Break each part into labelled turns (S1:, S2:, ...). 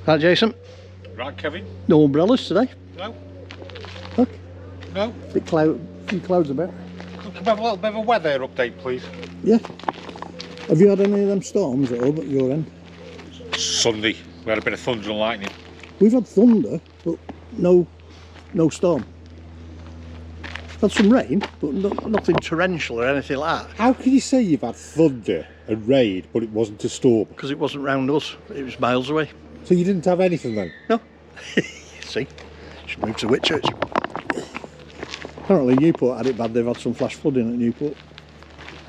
S1: Right, Jason?
S2: Right, Kevin?
S1: No umbrellas today?
S2: No.
S1: Look.
S2: No.
S1: Bit cloud, few clouds about.
S2: Can we have a little bit of a weather update, please?
S1: Yeah. Have you had any of them storms at all at your end?
S2: Sunday, we had a bit of thunder and lightning.
S1: We've had thunder, but no storm. Had some rain, but nothing torrential or anything like that.
S3: How can you say you've had thunder and rain, but it wasn't a storm?
S1: Because it wasn't round us, it was miles away.
S3: So you didn't have anything then?
S1: No. See, should move to Whitchurch. Apparently Newport had it bad, they've had some flash flooding at Newport.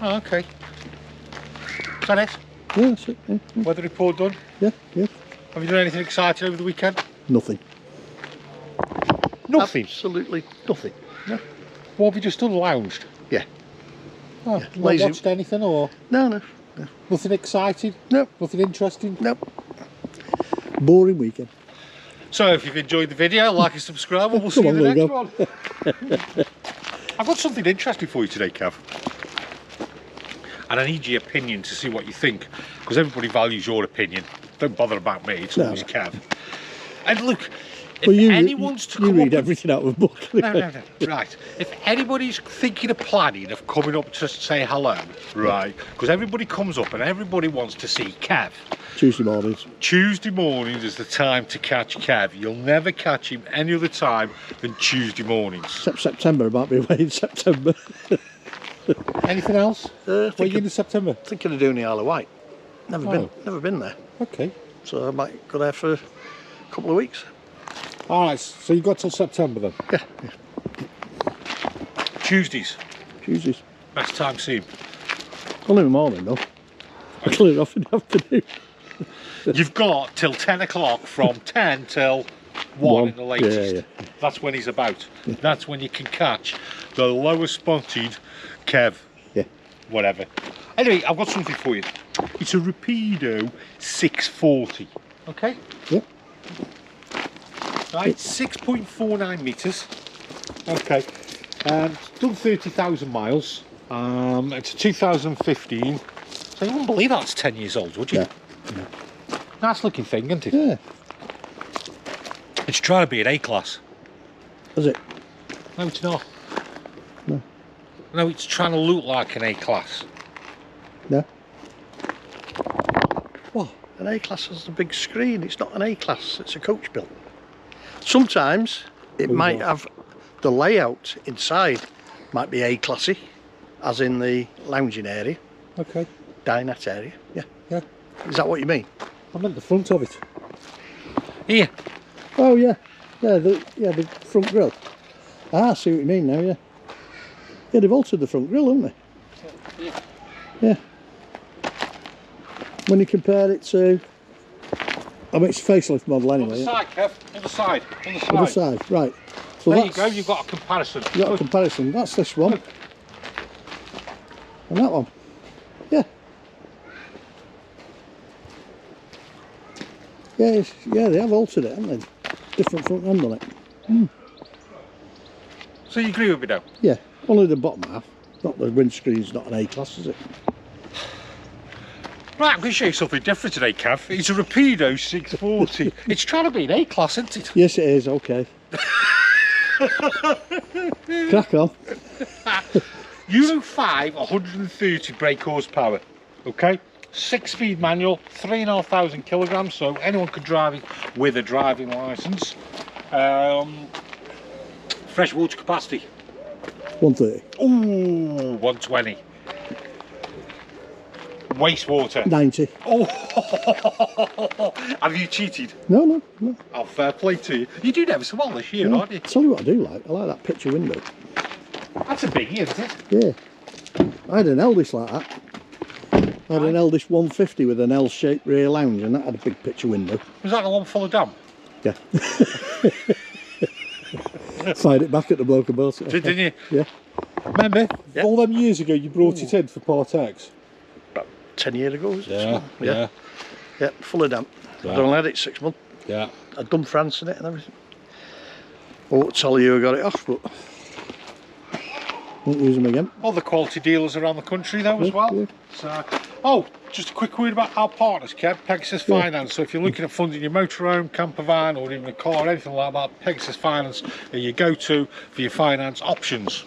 S2: Oh, okay. Is that it?
S1: Yeah, that's it. Yeah, yeah.
S2: Weather report done?
S1: Yeah, yeah.
S2: Have you done anything exciting over the weekend?
S1: Nothing.
S2: Nothing?
S1: Absolutely nothing. No.
S2: What have you just done? Lounged?
S1: Yeah.
S3: Oh,
S1: Yeah,
S3: not
S1: lazy.
S3: watched anything or
S1: No.
S3: nothing exciting?
S1: No.
S3: Nothing interesting?
S1: No. Boring weekend.
S2: So if you've enjoyed the video, like and subscribe and we'll see you in the next one. I've got something interesting for you today, Kev. And I need your opinion to see what you think, because everybody values your opinion. Don't bother about me, it's always Kev. And look, if anyone's to come
S1: you read
S2: up
S1: everything out of a book.
S2: No. Right. If anybody's thinking of planning of coming up to say hello, right? Because everybody comes up and everybody wants to see Kev.
S1: Tuesday mornings.
S2: Tuesday mornings is the time to catch Kev. You'll never catch him any other time than Tuesday mornings.
S1: Except September, I might be away in September.
S3: Anything else? What are you in September?
S1: Thinking of doing the Isle of Wight. Never been there.
S3: Okay.
S1: So I might go there for a couple of weeks.
S3: Alright, so you've got till September then?
S1: Yeah.
S2: Tuesdays. Best time to see him.
S1: Only in the morning though. I clear off in the afternoon.
S2: You've got till 10 o'clock from 10 till 1 in the latest.
S1: Yeah.
S2: That's when he's about. Yeah. That's when you can catch the lowest spotted Kev.
S1: Yeah.
S2: Whatever. Anyway, I've got something for you. It's a Rapido 640. Okay?
S1: Yeah.
S2: Right, 6.49 metres. Okay. Done 30,000 miles. It's a 2015. So you wouldn't believe that's 10 years old, would you?
S1: Yeah.
S2: Nice looking thing, isn't it?
S1: Yeah.
S2: It's trying to be an A-class.
S1: Is it?
S2: No, it's not.
S1: No.
S2: No, it's trying to look like an A-class.
S1: No.
S2: What?
S1: An A-class has a big screen. It's not an A-class. It's a coach built. Sometimes it might have the layout inside might be A-classy, as in the lounging area.
S3: Okay.
S1: Dinette area. Yeah.
S3: Yeah.
S1: Is that what you mean?
S3: I meant the front of it.
S2: Here.
S1: Oh yeah. The front grille. Ah, I see what you mean now, yeah. Yeah, they've altered the front grille, haven't they? Yeah. When you compare it to, I mean, it's a facelift model anyway.
S2: On the side, Kev. On the side.
S1: On the side, right. So
S2: there you go, you've got a comparison.
S1: You've got a comparison. That's this one. And that one. Yeah. Yeah, they have altered it, haven't they? Different front end on it. Mm.
S2: So you agree with me now?
S1: Yeah, only the bottom half. Not the windscreen's not an A-class, is it?
S2: Right, I'm going to show you something different today, Kev. It's a Rapido 640. It's trying to be an A-class, isn't it?
S1: Yes, it is, okay. Crack on.
S2: Euro 5, 130 brake horsepower, okay? 6-speed manual, 3,500 kilograms, so anyone could drive it with a driving licence. Fresh water capacity.
S1: 130.
S2: Ooh, 120. Wastewater.
S1: 90.
S2: Oh, have you cheated?
S1: No.
S2: Oh, fair play to you. You do ever so well this year, aren't you?
S1: Tell you what I do like. I like that picture window.
S2: That's a biggie, isn't it?
S1: Yeah. I had an Eldest like that. I had an Eldest 150 with an L-shaped rear lounge, and that had a big picture window.
S2: Was that the one full of damp?
S1: Yeah. Fired it back at the bloke and bought it.
S2: Didn't you?
S1: Yeah.
S3: Remember, all them years ago you brought it in for Part X?
S1: About 10 years ago, was it?
S3: Yeah,
S1: Yeah. Yeah, full of damp.
S3: Yeah.
S1: I'd only had it 6 months.
S3: Yeah.
S1: I'd done France in it and everything. I won't tell you who got it off, but won't use them again.
S2: All the quality dealers around the country though as well.
S1: Yeah.
S2: So Oh, just a quick word about our partners, Kev, Pegasus Finance. So if you're looking at funding your motorhome, campervan, or even a car, or anything like that, Pegasus Finance are your go-to for your finance options.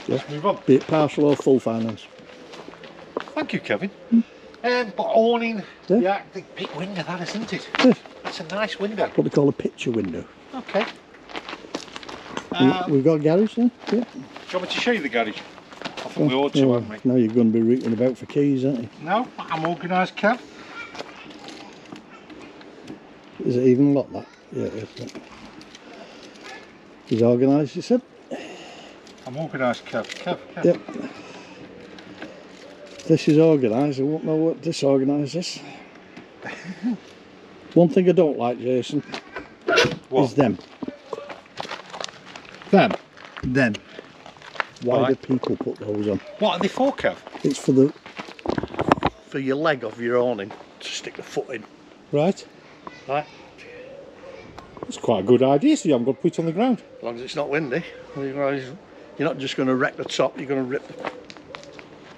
S2: Let's move on.
S1: Be it partial or full finance.
S2: Thank you, Kevin. But awning, the big window, that isn't it?
S1: Yeah.
S2: That's a nice window.
S1: What they call a picture window.
S2: Okay.
S1: We've got a garage there. Yeah.
S2: Do you want me to show you the garage? I think we ought to, haven't we?
S1: Now you're going to be rooting about for keys, aren't you?
S2: No, I'm organised, Kev.
S1: Is it even locked, that? Yeah, it is. He's organised, you said?
S2: I'm organised, Kev.
S1: Yep. This is organised. I won't know what disorganised is. One thing I don't like, Jason, is them.
S2: Them?
S1: Them. Why
S2: Right.
S1: do people put those on?
S2: What are they for, Kev?
S1: It's for your leg of your awning to stick the foot in.
S3: Right.
S1: Right.
S3: That's quite a good idea, so you haven't got to put it on the ground.
S1: As long as it's not windy. Otherwise, you're not just going to wreck the top, you're going to rip the...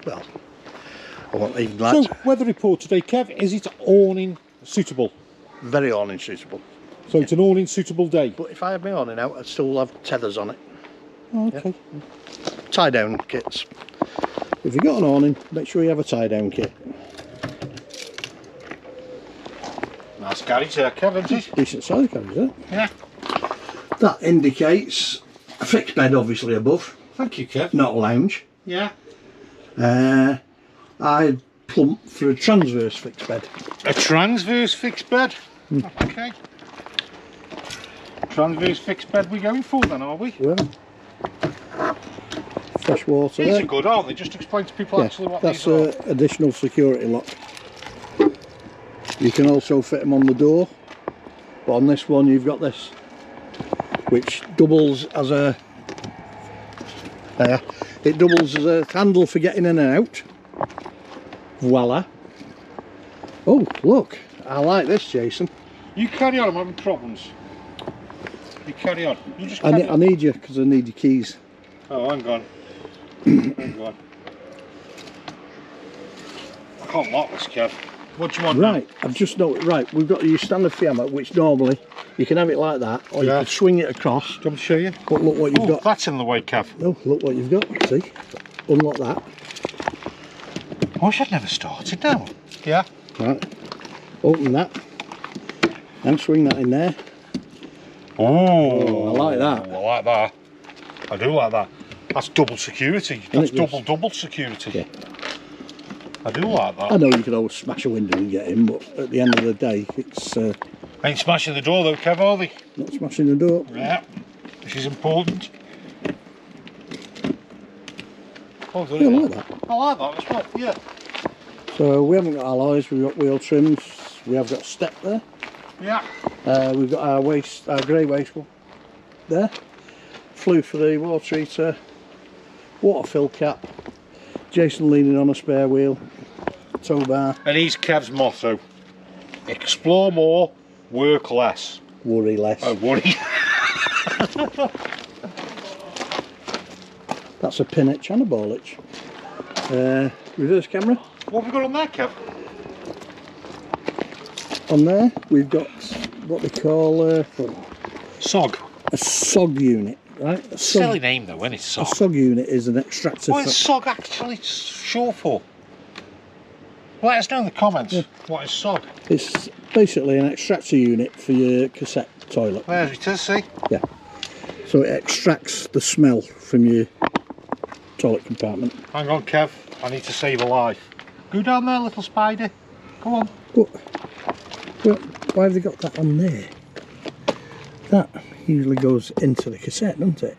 S1: Well, I won't even
S3: So,
S1: that.
S3: weather report today, Kev, is it awning suitable?
S1: Very awning suitable.
S3: So it's an awning suitable day?
S1: But if I had my awning out, I'd still have tethers on it.
S3: Oh, okay.
S1: Tie down kits. If you've got an awning, make sure you have a tie down kit.
S2: Nice garage there, Kev, isn't it?
S1: Decent size garage, isn't it?
S2: Yeah.
S1: That indicates a fixed bed obviously above,
S2: Thank you, Kev.
S1: not a lounge.
S2: Yeah.
S1: I plumped for a transverse fixed bed.
S2: A transverse fixed bed. Okay. Transverse fixed bed we're going for then, are we?
S1: Well, fresh water
S2: These
S1: there.
S2: are good, aren't they? Just explain to people actually what
S1: That's
S2: these are.
S1: additional security lock. You can also fit them on the door, but on this one you've got this, which doubles as a it doubles as a handle for getting in and out. Voila. Oh, look, I like this, Jason.
S2: You carry on, I'm having problems. You carry on. You just carry
S1: I need you because I need your keys.
S2: Oh, hang on. Hang on. I can't lock this, Kev. What do you want?
S1: Right, I've just noticed. Right, we've got your standard Fiamma, which normally you can have it like that, or you can swing it across.
S2: Do you want me to show you?
S1: But look what you've got.
S2: That's in the way, Kev.
S1: No, look what you've got. See, unlock that.
S2: I wish I'd never started now. Yeah.
S1: Right, open that, and swing that in there.
S2: Oh,
S1: I like that.
S2: I like that. I do like that. That's double security. That's double security.
S1: Yeah.
S2: I do like that.
S1: I know you could always smash a window and get in, but at the end of the day, it's
S2: Ain't smashing the door though, Kev, are they?
S1: not smashing the door.
S2: Yeah. This is important. Oh,
S1: Yeah, I like that.
S2: I like that as well, yeah.
S1: So we haven't got alloys, we've got wheel trims, we have got step there.
S2: Yeah.
S1: We've got our grey waste there. Flue for the water heater, water fill cap, Jason leaning on a spare wheel, tow bar.
S2: And he's Kev's motto. Explore more, work less.
S1: Worry less.
S2: Oh, worry.
S1: That's a pin hitch and a ball hitch. Reverse camera.
S2: What have we got on there, Kev?
S1: On there we've got what they call
S2: SOG.
S1: a SOG unit, right? A
S2: Silly name though, isn't it?
S1: A
S2: SOG.
S1: SOG unit is an extractor.
S2: What is SOG actually short for? Let us know in the comments.
S1: Yeah.
S2: What is SOG?
S1: It's basically an extractor unit for your cassette toilet.
S2: There it is, see?
S1: Yeah. So it extracts the smell from your toilet compartment.
S2: Hang on, Kev. I need to save a life. Go down there, little spider. Come on.
S1: But well, why have they got that on there? That usually goes into the cassette, doesn't it?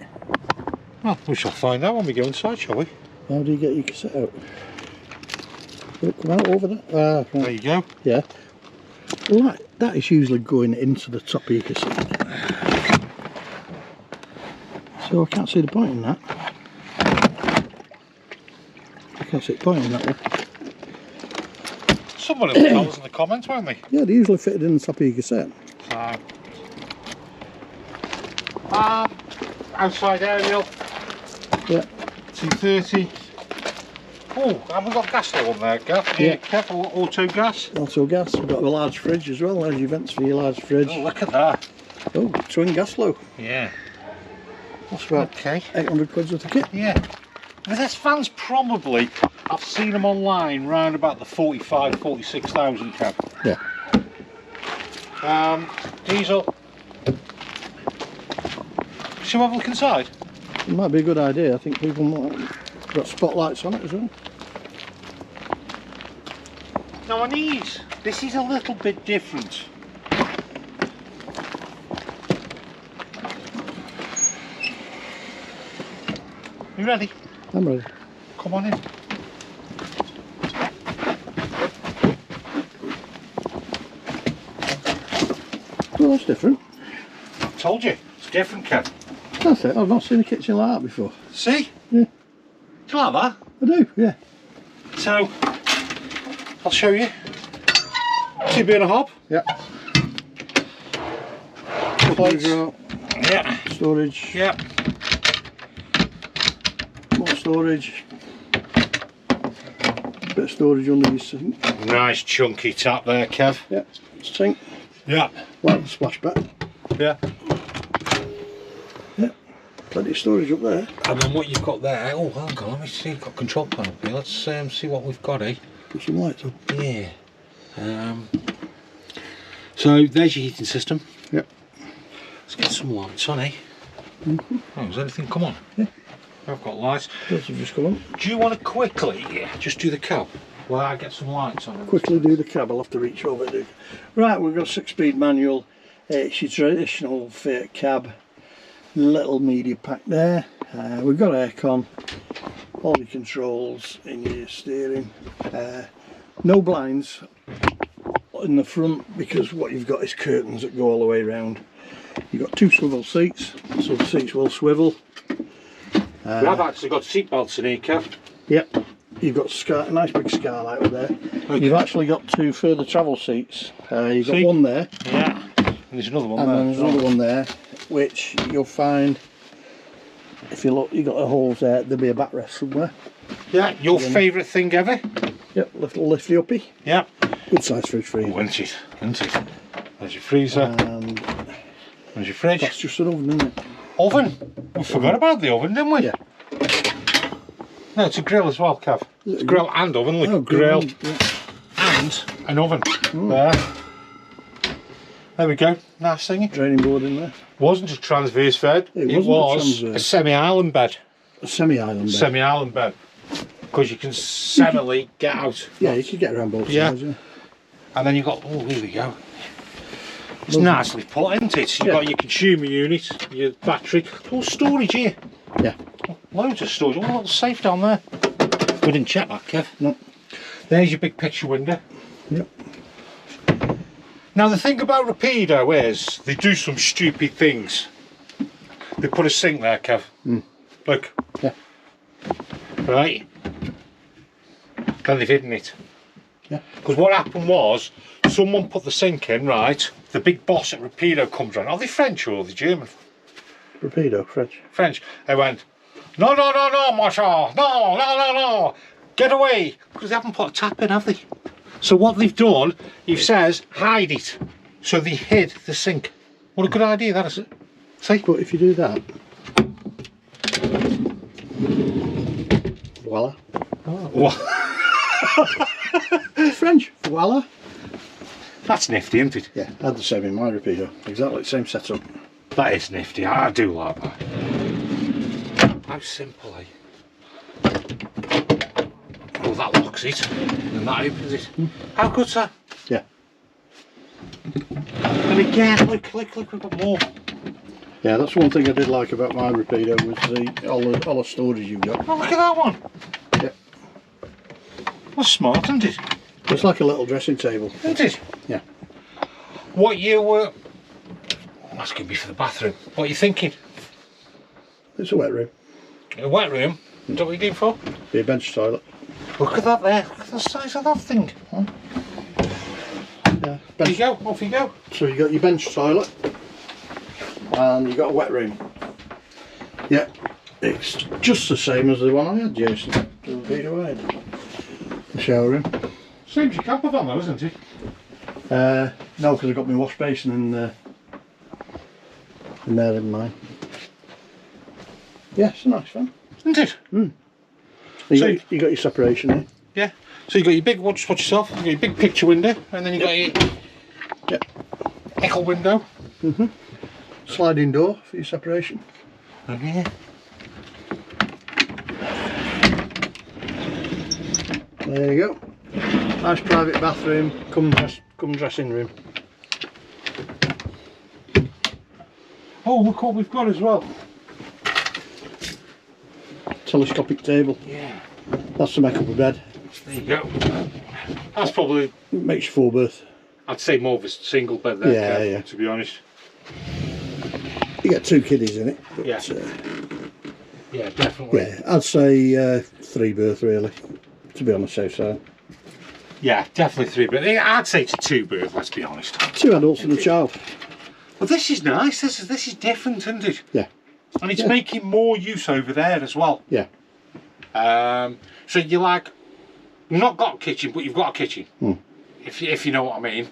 S2: Well, we shall find out when we go inside, shall we?
S1: How do you get your cassette out? Oh, come out over there. Ah, right.
S2: There you go.
S1: Yeah. Well, that is usually going into the top of your cassette. So I can't see the point in that. I can't see the point in that one.
S2: Somebody will tell us in the comments, won't they?
S1: Yeah, they usually fitted in the top of your cassette.
S2: So, outside aerial,
S1: Yeah.
S2: 230. Oh, have we got gas though on there, Gav?
S1: Yeah.
S2: Careful, auto gas.
S1: Also gas. We've got a large fridge as well. There's your vents for your large fridge.
S2: Oh, look at that.
S1: Oh, twin gas flow.
S2: Yeah.
S1: That's about
S2: Okay.
S1: 800 quid's worth of kit.
S2: Yeah. But this van's probably, I've seen them online round about the 45, 46,000 cab.
S1: Yeah.
S2: Diesel. Shall we have a look inside?
S1: It might be a good idea. I think people might have got spotlights on it as well.
S2: Now on these, this is a little bit different. You ready?
S1: I'm ready.
S2: Come on in.
S1: Well, that's different.
S2: Told you, it's different, Kev.
S1: That's it. I've not seen a kitchen like that before.
S2: See?
S1: Yeah.
S2: Do you like that?
S1: I do, yeah.
S2: So, I'll show you. 2 burner hob.
S1: Yeah.
S2: Plates.
S1: Yeah. Storage.
S2: Yeah.
S1: More storage. Bit of storage under your sink.
S2: Nice chunky tap there, Kev.
S1: Yeah. Sink.
S2: Yeah.
S1: Like the splashback.
S2: Yeah.
S1: Yeah. Plenty of storage up there.
S2: And then what you've got there, oh hang on, let me see, you've got control panel here. Let's see what we've got, eh?
S1: Put some lights on.
S2: Yeah. So there's your heating system.
S1: Yep.
S2: Let's get some lights on, eh? Oh, has anything come on?
S1: Yeah.
S2: I've got lights.
S1: Those have just come on.
S2: Do you want to quickly just do the cab while I get some lights on?
S1: Quickly do the cab, I'll have to reach over to. Right, we've got a 6-speed manual. It's your traditional Fiat cab. Little media pack there. We've got aircon. All your controls in your steering. No blinds in the front because what you've got is curtains that go all the way around. You've got 2 swivel seats, so the seats will swivel.
S2: We have actually got seat belts in here, Kev.
S1: Yep. You've got a nice big skylight up there.
S2: Okay.
S1: You've actually got 2 further travel seats. You've got
S2: See?
S1: one there.
S2: Yeah. And there's another one
S1: And
S2: there.
S1: then there's another one there, which you'll find, if you look, you've got the holes there, there'll be a backrest somewhere.
S2: Yeah, your favourite thing ever?
S1: Yep, little lifty uppy.
S2: Yeah.
S1: Good size fridge for you.
S2: Isn't it? Isn't it? There's your freezer.
S1: And
S2: There's your fridge.
S1: that's just an oven, isn't it?
S2: Oven. We forgot about the oven, didn't we?
S1: Yeah.
S2: No, it's a grill as well, Kev. It's a grill and oven. Look,
S1: Oh,
S2: grill
S1: yeah.
S2: and an oven. There. There we go. Nice thingy.
S1: Draining board in there.
S2: Wasn't a transverse bed.
S1: It
S2: It
S1: wasn't a
S2: was a
S1: transverse.
S2: semi-island bed.
S1: A semi-island bed.
S2: Semi-island bed. Because you can semi get out.
S1: Yeah, you could get around both
S2: Yeah.
S1: sides. Yeah.
S2: And then you've got, oh, here we go. It's nicely put, isn't it? You've
S1: Yeah.
S2: got your consumer unit, your battery, all storage here.
S1: Yeah.
S2: Loads of storage, all a little safe down there. We didn't check that, Kev.
S1: No.
S2: There's your big picture window.
S1: Yep.
S2: Now the thing about Rapido is they do some stupid things. They put a sink there, Kev. Look.
S1: Yeah.
S2: Right. Then they've hidden it.
S1: Yeah.
S2: Because what happened was, someone put the sink in, right? The big boss at Rapido comes around. Are they French or are they German?
S1: Rapido, French.
S2: French. They went, no, no, no, no, monsieur. No, no, no, no. Get away. Because they haven't put a tap in, have they? So what they've done, he says, hide it. So they hid the sink. What a good idea that is. See?
S1: But if you do that, voila.
S2: What?
S1: French, voila.
S2: That's nifty, isn't it?
S1: Yeah, I had the same in my Rapido. Exactly the same setup.
S2: That is nifty. I do like that. How simple, eh? Oh, that locks it. And that opens it. How good's that?
S1: Yeah.
S2: And again, look, we've got more.
S1: Yeah, that's one thing I did like about my Rapido was all the storage you've got.
S2: Oh, look at that one.
S1: Yeah.
S2: That's smart, isn't it?
S1: It's like a little dressing table.
S2: Isn't it?
S1: Yeah.
S2: What you were... that's going to be for the bathroom. What are you thinking?
S1: It's a wet room.
S2: A wet room? Is that what you're doing for?
S1: Be a bench toilet.
S2: Look at that there. Look at the size of that thing.
S1: Yeah.
S2: Off you go, off you go.
S1: So you got your bench toilet and you got a wet room. Yeah. It's just the same as the one I had, Jason. The Rapido I had. shower room.
S2: Same as your campervan though, isn't it?
S1: No, because I've got my wash basin in there in mine. Yeah, it's a nice van.
S2: Isn't it?
S1: You got your separation here.
S2: Yeah. So you got your big watch yourself, you got your big picture window, and then you got your echo window.
S1: Sliding door for your separation.
S2: And here.
S1: There you go. Nice private bathroom, come dressing room.
S2: Oh, look what we've got as well.
S1: Telescopic table.
S2: Yeah.
S1: That's to make up a bed.
S2: There you go. That's probably,
S1: Makes you 4-berth.
S2: I'd say more of a single bed there,
S1: Yeah,
S2: Kev,
S1: yeah.
S2: to be honest.
S1: You get 2 kiddies in it. But,
S2: Yeah. Yeah, definitely.
S1: yeah, I'd say 3-berth really, to be on the safe side.
S2: Yeah, definitely 3 berth. I'd say it's a 2 berth, let's be honest.
S1: 2 adults and a child.
S2: Well, this is nice. This is different, isn't it?
S1: Yeah.
S2: And it's making more use over there as well.
S1: Yeah.
S2: So you're like, not got a kitchen, but you've got a kitchen. If you know what I mean.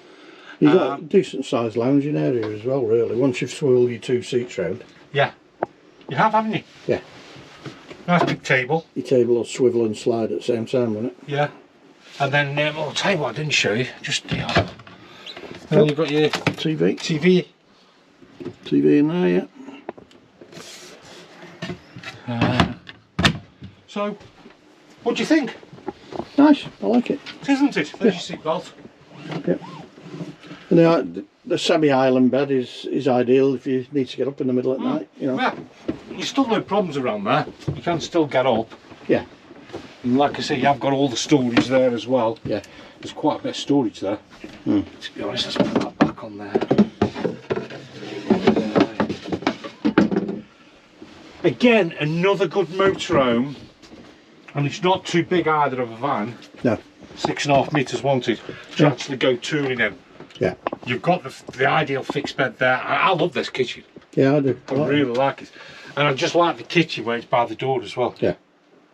S1: You've got a decent sized lounging area as well, really, once you've swirled your 2 seats round.
S2: Yeah. You have, haven't you?
S1: Yeah.
S2: Nice big table.
S1: Your table will swivel and slide at the same time, won't it?
S2: Yeah. And then, I'll tell you what I didn't show you. Just, then you've got your
S1: TV in there, yeah.
S2: So, what do you think?
S1: Nice, I like it.
S2: Isn't it? There's your seatbelt.
S1: Yep. And the semi-island bed is ideal if you need to get up in the middle at night, you know.
S2: Yeah. There's still no problems around there. You can still get up.
S1: Yeah.
S2: And like I say, you have got all the storage there as well.
S1: Yeah.
S2: There's quite a bit of storage there. To be honest, let's put that back on there. Again, another good motorhome, and it's not too big either of a van.
S1: No.
S2: 6.5 metres wanted to actually go touring in.
S1: Yeah.
S2: You've got the ideal fixed bed there. I love this kitchen.
S1: Yeah, I do.
S2: I really like it. And I just like the kitchen where it's by the door as well.
S1: Yeah.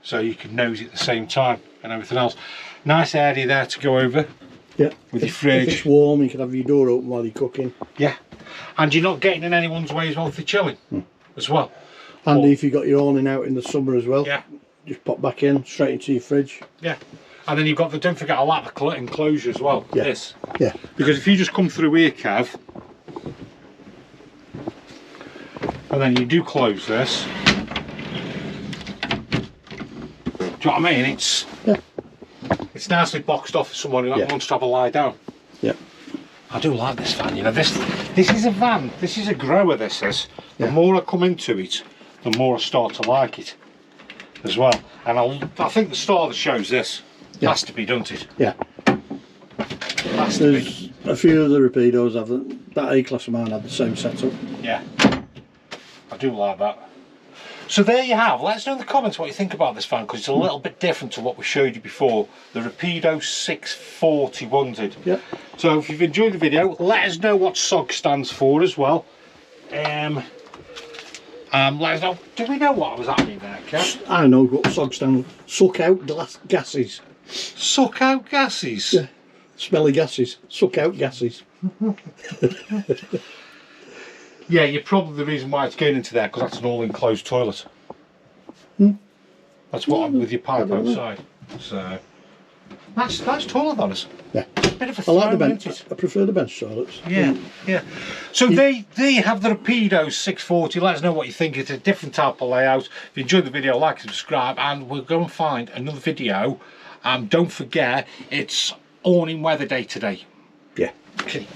S2: So you can nose it at the same time and everything else. Nice area there to go over.
S1: Yeah.
S2: With your fridge.
S1: If it's warm, you can have your door open while you're cooking.
S2: Yeah. And you're not getting in anyone's way as well if they're chilling as well.
S1: Handy if you've got your awning out in the summer as well.
S2: Yeah.
S1: Just pop back in, straight into your fridge.
S2: Yeah. And then you've got don't forget, I like the enclosure as well.
S1: Yeah.
S2: This.
S1: Yeah.
S2: Because if you just come through here, Kev, and then you do close this, do you know what I mean? It's nicely boxed off for someone who wants to have a lie down.
S1: Yeah.
S2: I do like this van, you know. This is a van, this is a grower, this is. The more I come into it, the more I start to like it as well. And I think the star of the show's this. Has to be, doesn't it?
S1: Yeah.
S2: Has to
S1: There's
S2: be.
S1: a few of the Rapidos have that A-class of mine had the same setup.
S2: Yeah. I do like that. So there you have. Let us know in the comments what you think about this van, because it's a little bit different to what we showed you before. The Rapido 640 wanted.
S1: Yeah.
S2: So if you've enjoyed the video, let us know what SOG stands for as well. Let us know. Do we know what was happening there, Kev?
S1: I know what SOG stands for. Suck out gases.
S2: Suck out gases?
S1: Yeah. Smelly gases. Suck out gases.
S2: Yeah, you're probably the reason why it's going into there, because that's an all-enclosed toilet. That's what with your pipe outside. So that's toilet, that is.
S1: Yeah.
S2: Bit of a
S1: I like the
S2: throne,
S1: bench.
S2: isn't it?
S1: I prefer the bench toilets.
S2: Yeah, yeah. So there you have the Rapido 640. Let us know what you think. It's a different type of layout. If you enjoyed the video, like and subscribe, and we'll go and find another video. Don't forget, it's awning weather day today.
S1: Yeah.
S2: Okay.